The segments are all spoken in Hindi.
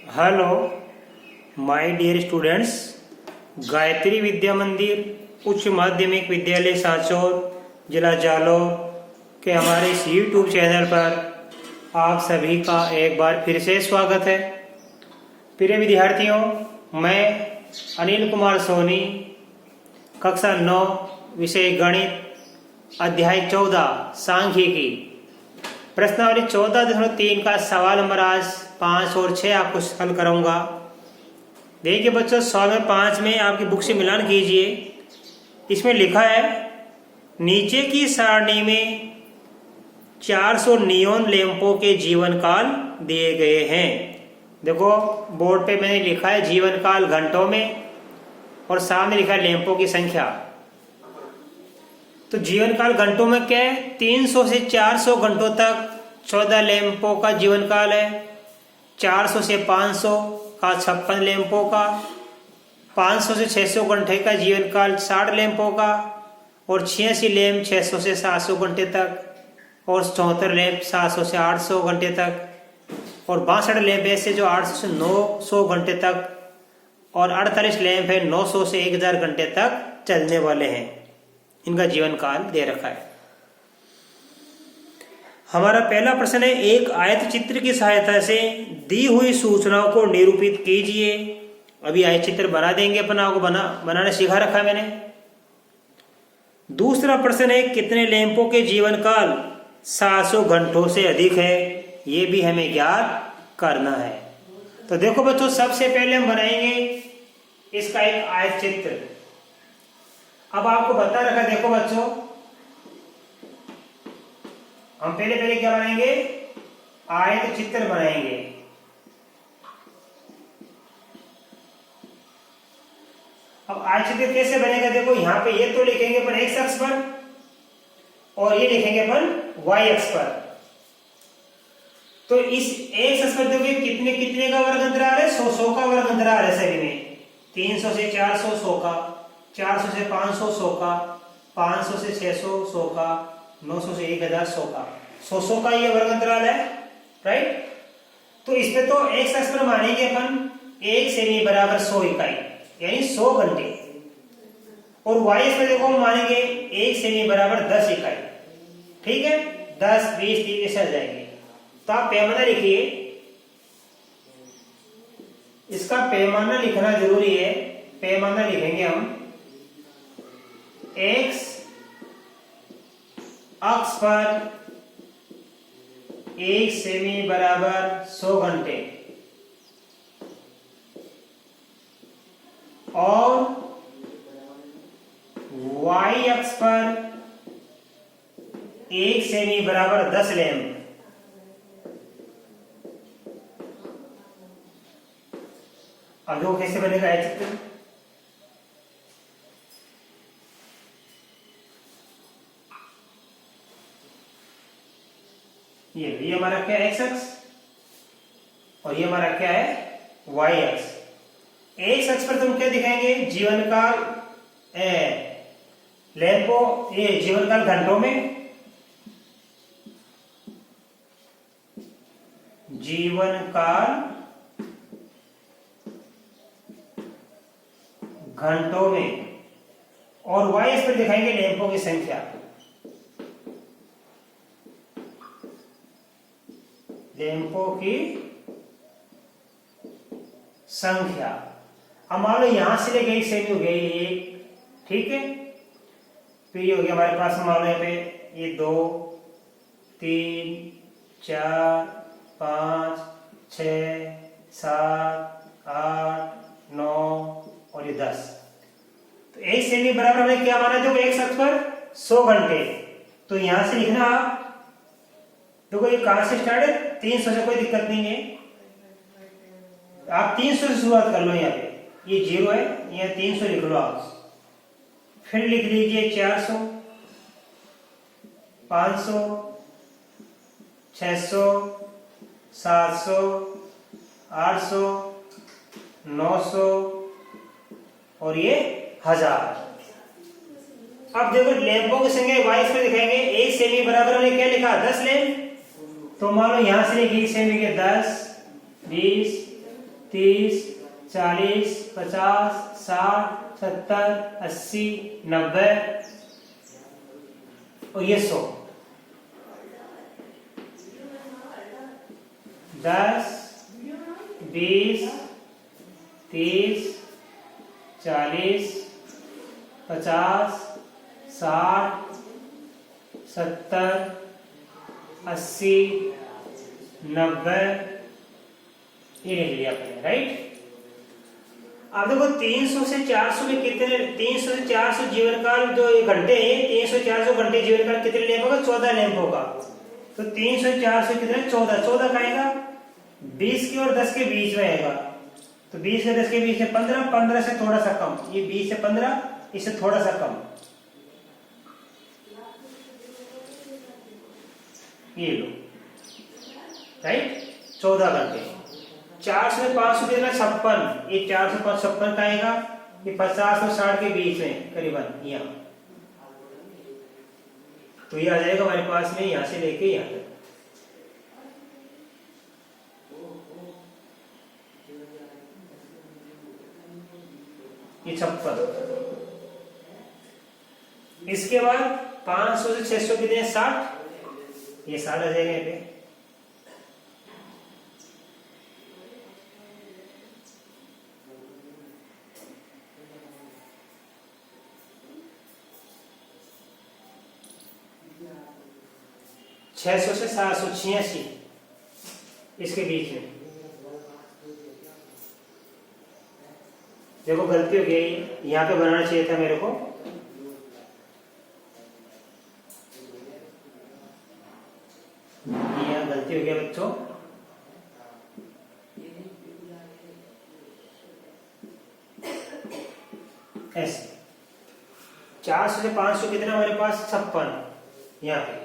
Hello my dear students, Gayatri Vidya Mandir उच्च माध्यमिक विद्यालय सांचौर जिला जालौर के हमारे इस यूट्यूब चैनल पर आप सभी का एक बार फिर से स्वागत है। प्रिय विद्यार्थियों, मैं अनिल कुमार सोनी, कक्षा 9 विषय गणित, अध्याय 14 सांख्यिकी, प्रश्नावली 14.3 का सवाल नंबर आज 5 और 6 आपको हल कराऊंगा। देखिए बच्चों, सवाल नंबर 5 में आपकी बुक से मिलान कीजिए। इसमें लिखा है नीचे की सारणी में 400 नियोन लैंपों के जीवन काल दिए गए हैं। देखो बोर्ड पे मैंने लिखा है जीवन काल घंटों में और सामने लिखा है लैंपों की संख्या। तो जीवन काल घंटों में क्या है? 300 से 400 घंटों तक 14 लैंपों का जीवन काल है। 400 से 500 का 56 लैंपों का, 500 से 600 घंटे का जीवन काल 60 लैंपों का, और 86 लैंप 600 से 700 घंटे तक, और 74 लैंप 700 से 800 घंटे तक, और 62 लैंप ऐसे जो 800 से 900 घंटे तक, और 48 लैंप है 900 से 1000 घंटे तक चलने वाले हैं। इनका जीवन काल दे रखा है। हमारा पहला प्रश्न है, एक आयत चित्र की सहायता से दी हुई सूचनाओं को निरूपित कीजिए। अभी आयत चित्र बना देंगे, अपन आपको बनाना सिखा रखा है मैंने। दूसरा प्रश्न है, कितने लैंपों के जीवन काल 700 घंटों से अधिक है? ये भी हमें ज्ञात करना है। तो देखो बच्चों, सबसे पहले हम बनाएंगे इसका एक आयत चित्र। अब आपको बता रखा, देखो बच्चों, हम पहले क्या बनाएंगे? आयत चित्र बनाएंगे। अब आयत चित्र कैसे बनेगा? देखो यहां पे ये तो लिखेंगे अपन x अक्ष पर और ये लिखेंगे अपन y अक्ष पर। तो इस x अक्ष पर देखिए कितने कितने का वर्ग अंतराल है? 100 का वर्ग अंतराल है सभी में। 300 से 400 100 का, 400 से 500 100 का, 500 से 600 100 का, 900 से 1000 100 का, 100 का ये वर्ग अंतराल है, राइट। तो इसमें तो x अक्ष पर मानेंगे अपन 1 सेमी बराबर 100 इकाई, यानी 100 घंटे, और y अक्ष पर देखो हम मानेंगे 1 सेमी बराबर 10 इकाई। ठीक है, 10 20 30 ऐसे आ जाएंगे। तो आप पैमाना लिखिए, इसका पैमाना लिखना जरूरी है। पैमाना लिखेंगे हम x अक्ष पर 1 सेमी बराबर 100 घंटे और y अक्ष पर 1 सेमी बराबर 10 लैंप। अब देखो कैसे बनेगा यह चित्र। ये हमारा क्या है? x अक्ष, और ये हमारा क्या है? y अक्ष। x अक्ष पर तुम क्या दिखाएंगे? जीवन काल लैंपों, ये जीवन काल घंटों में, जीवन काल घंटों में, और y अक्ष पर दिखाएंगे लैंपों की संख्या। लैंपों की संख्या। अब मान लो यहां से लेके 1 सेमी हो गई एक, ठीक है। फिर ये हो गया हमारे पास, मान लो यहाँ पे ये 2 3 4 5 6 7 8 9 और ये 10। तो 1 सेमी बराबर हमने क्या माना? देखो x अक्ष पर 100 घंटे। तो यहां से लिखना आप, देखो ये कहां से स्टार्ट है? 300 से, कोई दिक्कत नहीं है। आप 300 से शुरुआत कर लो। यहाँ पे ये 0 है, यहाँ 300 लिख लो आप। फिर लिख लीजिए 400 500 600 700 800 900 और ये 1000। अब देखो लैंपों की संख्या y अक्ष पर दिखाएंगे। 1 सेमी बराबर हमने क्या लिखा? 10 लैंप। तो मान लो यहां से लिखिए 1 सेमी के 10 20 30, 40, 50, 60, 70, 80, 90 और ये 100। 10, 20, 30, 40, 50, 60, 70, 80, 90 ये ले लिया आपने, राइट। अब देखो 300 से 400 में कितने, 300 से 400 जीवन काल जो घंटे हैं, 300 से 400 घंटे जीवन काल कितने लैंप होगा? 14 लैंप होगा। तो 300 से 400 कितने? 14। 14 का आएगा 20 के और 10 के बीच में आएगा। तो 20 से 10 के बीच में 15, 15 से थोड़ा सा कम, ये 20 से 15, इससे थोड़ा सा कम, ये लो, राइट। 14 घंटे। 400 से 500 कितना? 56। ये 400 से 56 का आएगा, ये 50 और 60 के बीच में करीबन यहाँ। तो ये आ जाएगा हमारे पास में यहाँ से लेके यहाँ तक। ये 56। इसके बाद 500 से 600 कितने? 60। ये 60 आ जाएगा यहाँ पे। छह सौ से 786 इसके बीच में। देखो गलती हो गई, यहाँ पे बनाना चाहिए था मेरे को। यहाँ गलती हो गया बच्चों। ऐसे 400 से 500 कितना हमारे पास? 56। यहाँ पे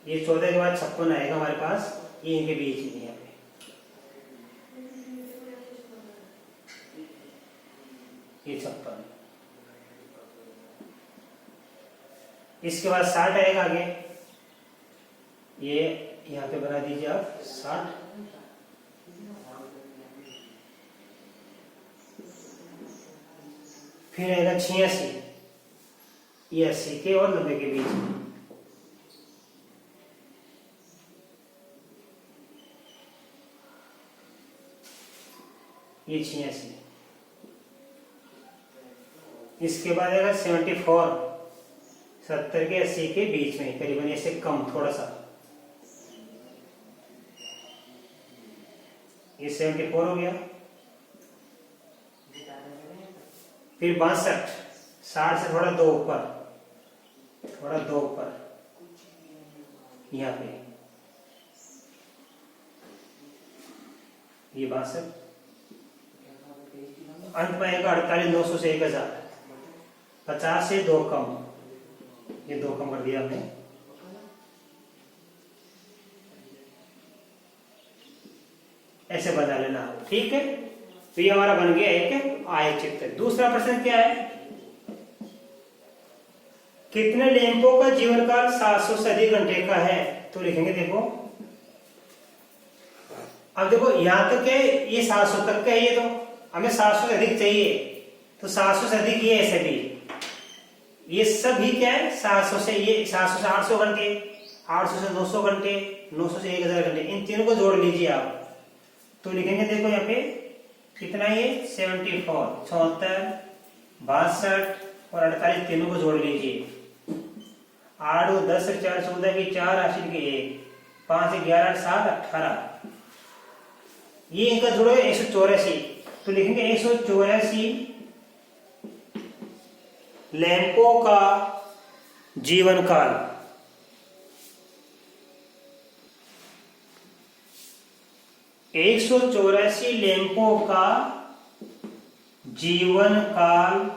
ये 14 के बाद 56 आएगा हमारे पास, ये इनके बीच में यहाँ पे। ये 56। इसके बाद 60 आएगा आगे, ये यहाँ पे बना दीजिए आप 60। फिर आएगा 86, ये 80 के और 90 के बीच में। ये 86। इसके बाद आएगा 74, 70 के 80 के बीच में करीबन, ऐसे कम थोड़ा सा। ये 74 हो गया। फिर 62, 60 से थोड़ा 2 ऊपर, थोड़ा 2 ऊपर यहाँ पे, ये 62। अंत में आएगा 48, 900 से 1000, 50 से 2 कम, ये 2 कम कर दिया हमने। ऐसे बना लेना, ठीक है। तो ये हमारा बन गया एक आयतचित्र। दूसरा प्रश्न क्या है? कितने लैंपों का जीवन काल 700 से अधिक घंटे का है? तो लिखेंगे, देखो अब देखो यहाँ तक है, ये 700 तक का है, ये तो हमें 700 से अधिक चाहिए, तो 700 से अधिक ये ऐसे भी, ये सब भी क्या है 700 से, ये 700 से 800 घंटे, 800 से 900 घंटे, 900 से 1000 घंटे, इन तीनों को जोड़ लीजिए आप। तो लिखेंगे देखो यहाँ पे कितना, ये 74, 74, 62 और 48 तीनों को जोड़ लीजिए। 8 और 10 और 4 14 की 4 आशीर के 1, 5 11 7 18, ये इनका जोड़ो 184। तो लिखेंगे 184 लैंपों का जीवन काल। एक 184 लैंपों का जीवन काल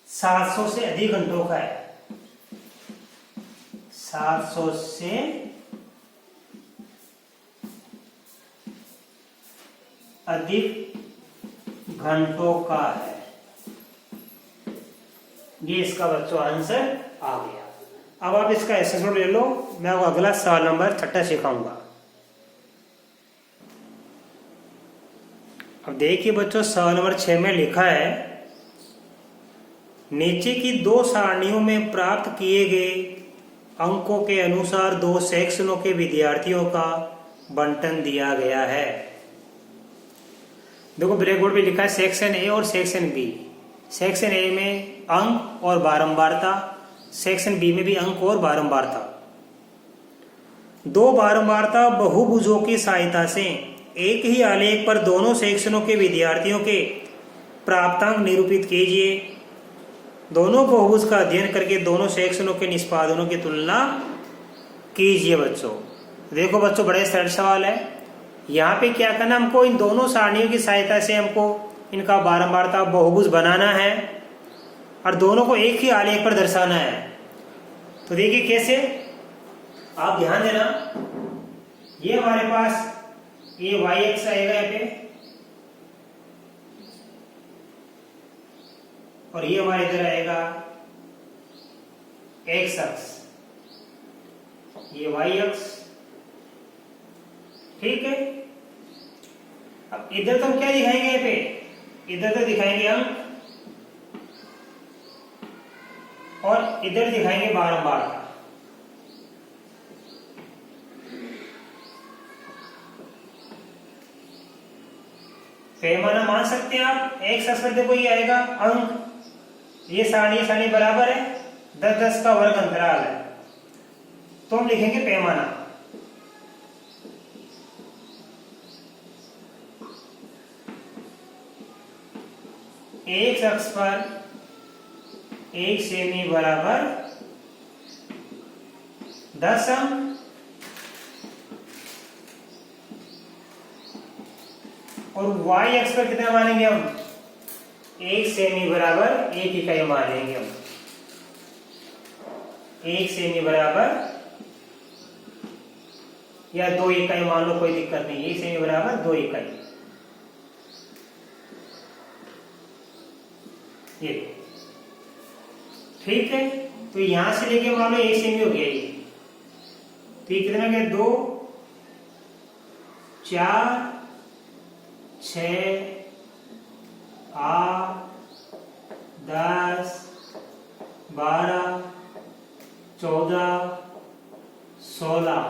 700 से अधिक घंटों का है। 700 से अधिक घंटों का है, ये इसका बच्चों आंसर आ गया। अब आप इसका एसेसमेंट ले लो, मैं आपको अगला सवाल नंबर 6 सिखाऊंगा। अब देखिए बच्चों, सवाल नंबर 6 में लिखा है, नीचे की दो सारणियों में प्राप्त किए गए अंकों के अनुसार दो सेक्शनों के विद्यार्थियों का बंटन दिया गया है। देखो ब्लैक बोर्ड पे लिखा है सेक्शन ए और सेक्शन बी। सेक्शन ए में अंक और बारंबारता, सेक्शन बी में भी अंक और बारंबारता। दो बारंबारता बहुभुजों की सहायता से एक ही आलेख पर दोनों सेक्शनों के विद्यार्थियों के प्राप्तांक निरूपित कीजिए। दोनों बहुभुज का अध्ययन करके दोनों सेक्शनों के निष्पादनों की तुलना कीजिए। बच्चों देखो बच्चों, बड़े सरल सवाल है। यहाँ पे क्या करना, हमको इन दोनों सारणियों की सहायता से हमको इनका बारंबारता बहुभुज बनाना है और दोनों को एक ही आलेख पर दर्शाना है। तो देखिए कैसे, आप ध्यान देना, ये हमारे पास ये वाई एक्स आएगा यहाँ पे और ये हमारे इधर आएगा एक्स अक्ष, ये वाई अक्ष, ठीक है। अब इधर तो हम क्या दिखाएंगे, यहाँ पे इधर तो दिखाएंगे अंक और इधर दिखाएंगे बारंबारता। पैमाना मान सकते हैं आप, एक्स अक्ष पर देखो ये आएगा अंक, ये सारणी बराबर है, 10-10 का वर्ग अंतराल है, तो हम लिखेंगे पैमाना। एक्स अक्ष पर 1 सेमी बराबर 10 अंक और वाई अक्ष पर कितना मानेंगे हम, 1 सेमी बराबर 1 इकाई मानेंगे हम। 1 सेमी बराबर या 2 इकाई मान लो, कोई दिक्कत नहीं। 1 सेमी बराबर 2 इकाई, ये ठीक है। तो यहां से लेके मान लो 1 सेमी हो गया ये, तो ये कितना गया, 2, 4, 6, 8, 10, 12, 14, 16,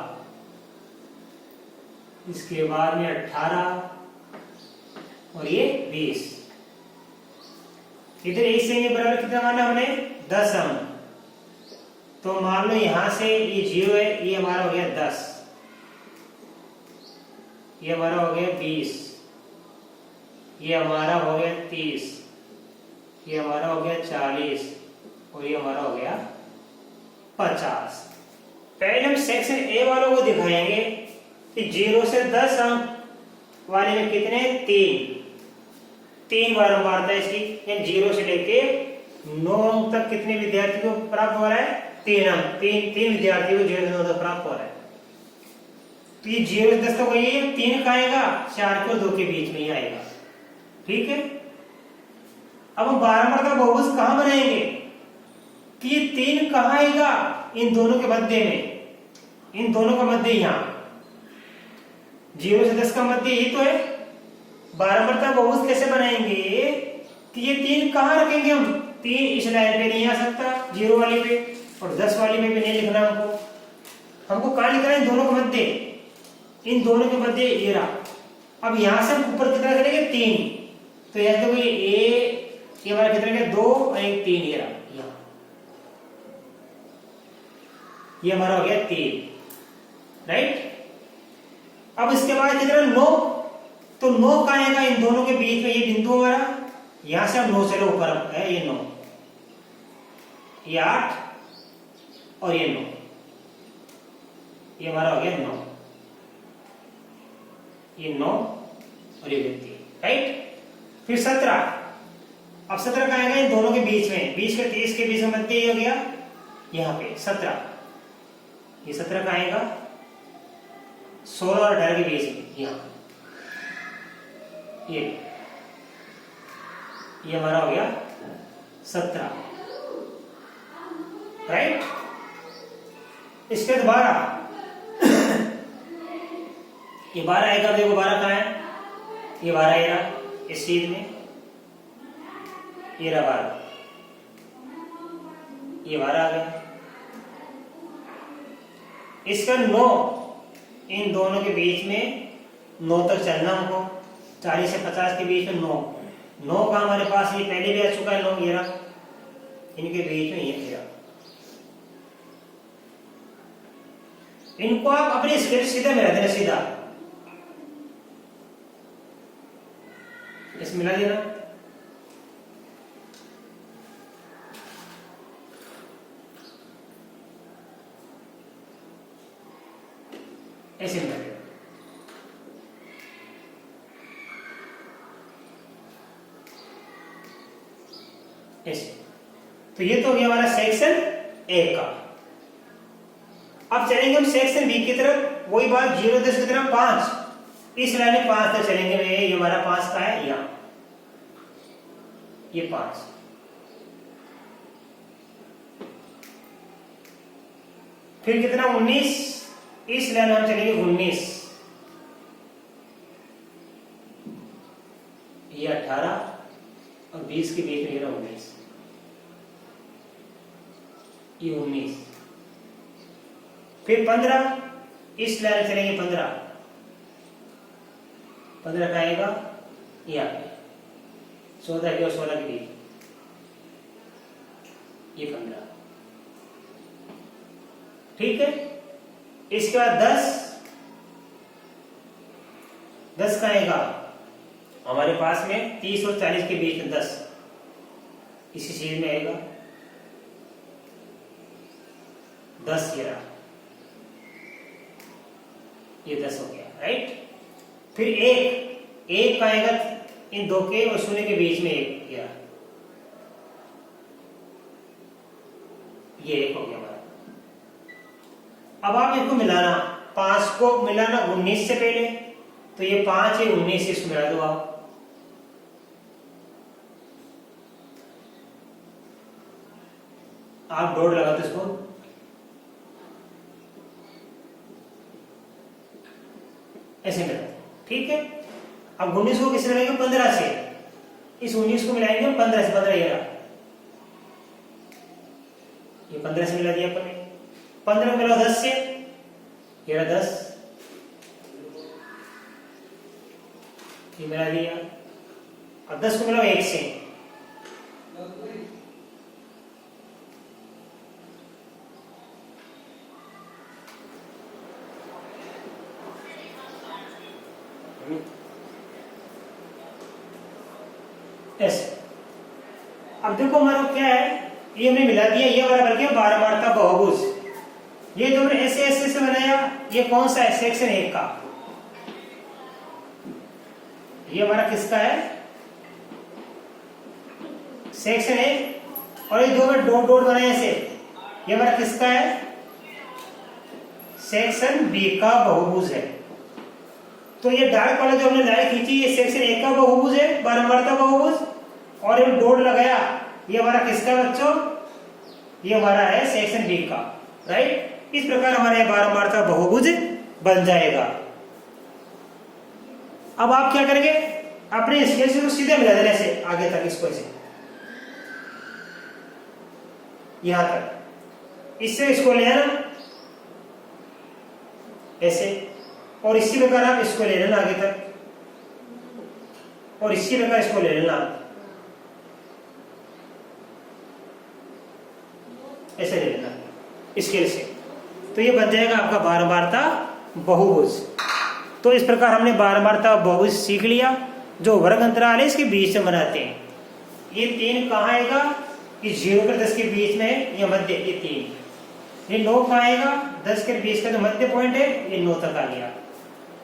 इसके बाद में 18 और ये 20। इधर 1 सेमी बराबर कितना माना हमने, 10 अंक। तो मान लो यहां से ये 0 है, ये हमारा हो गया 10, ये हमारा हो गया 20, ये हमारा हो गया 30, ये हमारा हो गया 40 और ये हमारा हो गया 50। पहले हम सेक्शन ए वालों को दिखाएंगे कि 0 से 10 अंक वाले में कितने, 3 बारंबारता इसकी, 0 से लेके 9 अंक तक कितने विद्यार्थियों को प्राप्त हो रहा है, 3 अंक। 3 विद्यार्थियों को 0 से 9 तक प्राप्त हो रहा है। तो ये 0 से 10 तक ये 3 का आएगा, 4 को 2 के बीच में ही आएगा, ठीक है। अब हम बारंबारता बहुभुज कहां बनाएंगे कि ये 3 कहां आएगा, इन दोनों के मध्य में, इन दोनों का मध्य यहां, 0 से 10 का मध्य यही तो है। बारंबारता बहुभुज कैसे बनाएंगे कि ये 3 कहां रखेंगे हम, 3 इस लाइन पे नहीं आ सकता, 0 वाली पे, और 10 वाली में भी नहीं लिखना हमको कहां लिखना है, इन दोनों के मध्य, इन दोनों के मध्य ये रहा। अब यहां से हम ऊपर कितना करेंगे, 3, तो यहां देखो ये हमारा कितना है, 2 और 1 3, ये रहा, ये हमारा हो गया 3, राइट। अब इसके बाद कितना, 9, तो 9 का आएगा इन दोनों के बीच में, ये बिंदु हमारा, यहां से हम 9 से लो ऊपर है, ये 9, ये 8 और ये 9, ये हमारा हो गया 9, ये 9 और ये 3, राइट। फिर 17, अब 17 का आएगा इन दोनों के बीच में, 20 के 30 के बीच में मध्य ये हो गया, यहाँ पे 17, ये 17 का आएगा 16 और 18 के बीच में, यहाँ ये हमारा हो गया 17, राइट। इसके बाद 12, ये 12 आएगा, देखो 12 कहाँ है, ये 12 आएगा, इस चीज में ये रहा 12, ये 12 आ गया। इसका 9, इन दोनों के बीच में 9 तक चलना हमको, 40 से 50 के बीच में 9 का हमारे पास ये पहले भी आ चुका है 9, ये रहा, इनके बीच में ये तेरा। इनको आप अपने स्केल सीधा मिला देना, सीधा इस मिला देना। ऐसे मिला देना। ऐसे। तो ये तो हो गया हमारा सेक्शन ए का। अब चलेंगे हम सेक्शन बी की तरफ, वही बात 0 10 की तरफ 5, इस लाइन में 5 तक चलेंगे। ये हमारा 5 का है, यहां ये 5, फिर कितना 19, इस लाइन में हम चलेंगे 19, ये 18 और 20 के बीच में ये 19, ये 19, फिर 15, इस लाइन में चलेंगे 15 का आएगा ये 14 के और 16 के बीच ये 15, ठीक है। इसके बाद 10 का आएगा हमारे पास में 30 और 40 के बीच में 10, इसी चीज में आएगा 10, ये 10 हो गया, राइट। फिर 1 का आएगा इन 2 के और 0 के बीच में 1, ये 1 हो गया हमारा। अब आप इनको मिलाना, 5 को मिलाना 19 से पहले, तो ये 5 है 19 इसको मिला दो आप डॉट लगा दो इसको, ऐसे मिला, ठीक है। अब 19 को किससे मिलाएंगे 15 से, इस 19 को मिलाएंगे हम 15 से, 15 ये 15 से मिला दिया अपन ने, 15 मिला 10 से, ये रहा 10, ये मिला दिया। अब 10 को मिला 1 से, ऐसे। अब देखो हमारा क्या है, ये हमने मिला दिया, ये हमारा बन गया 12 मार्ता बहुभुज। ये जो हमने ऐसे ऐसे से बनाया, ये कौन सा है सेक्शन 1 का, ये हमारा किसका है सेक्शन 1। और ये जो हमने डॉट डॉट बनाए ऐसे, ये हमारा किसका है सेक्शन बी का बहुभुज है। तो ये डार्क वाला जो हमने लाइन खींची, ये सेक्शन 1 का बहुभुज है, 12 मार्ता बहुभुज। और ये डॉट लगाया, ये हमारा किसका बच्चों, ये हमारा है सेक्शन बी का, राइट। इस प्रकार हमारा 12 मार्ता बहुभुज बन जाएगा। अब आप क्या करेंगे, अपने स्केल से तो सीधे मिला देना ऐसे आगे तक, इसको ऐसे यहां तक, इससे इसको ले आना ऐसे, और इसी प्रकार आप इसको ले लेना आगे तक, और इसी प्रकार इसको ले लेना ऐसे ले लेना स्केल से। तो ये बन जाएगा आपका 12 मार्ता बहुभुज। तो इस प्रकार हमने 12 मार्ता बहुभुज सीख लिया, जो वर्ग अंतराल है इसके बीच में बनाते हैं। ये 3 कहाँ आएगा, कि 0 और 10 के बीच में, ये मध्य, ये 3। ये 9 कहाँ आएगा, 10 के 20 का जो मध्य पॉइंट है, ये 9 तक आ गया।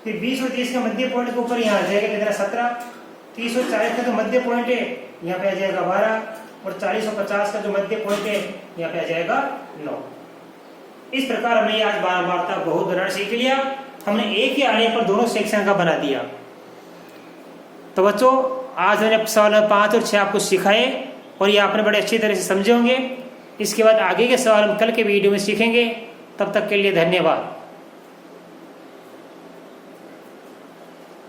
फिर 20 और 30 का मध्य पॉइंट के ऊपर यहाँ आ जाएगा कितना 17। 30 और 40 का जो मध्य पॉइंट है, यहाँ पे आ जाएगा 12। और 40 और 50 का जो मध्य पॉइंट है, यहाँ पे आ जाएगा 9। इस प्रकार हमने आज 12 मार्ता बहुभुज बनाना सीख लिया। हमने एक ही आने पर दोनों सेक्शन का बना दिया। तो बच्चों, आज मैंने सवाल 5 और 6 आपको सिखाए, और ये आपने बड़े अच्छी तरह से समझे होंगे। इसके बाद आगे के सवाल हम कल के वीडियो में सीखेंगे। तब तक के लिए धन्यवाद।